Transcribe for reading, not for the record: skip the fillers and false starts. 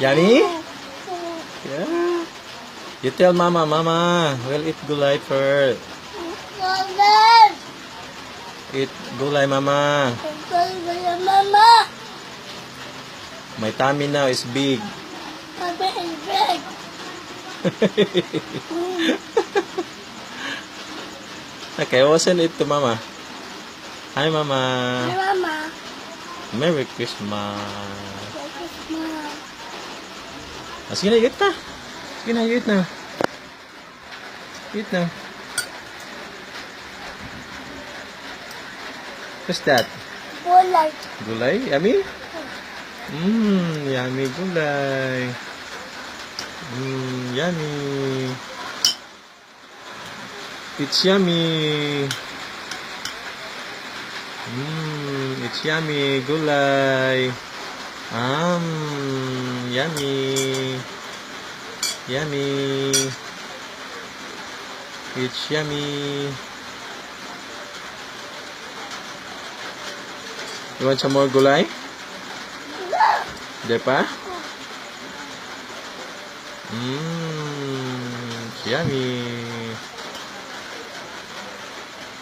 Yummy? Yeah. You tell Mama, Mama, we'll eat gulay first. Eat gulay, Mama. Mama. My tummy now is big. Mama is big. Okay, wasn't it to Mama? Hi, Mama. Mama. Merry Christmas. Christmas. Sige na, eat na. Sige na, eat na. Eat na. What's that? Gulay. Gulay? Yummy? Yummy gulay. Yummy. It's yummy. It's yummy gulay. Yummy. Yummy. It's yummy. You want some more gulay? Di pa? It's yummy.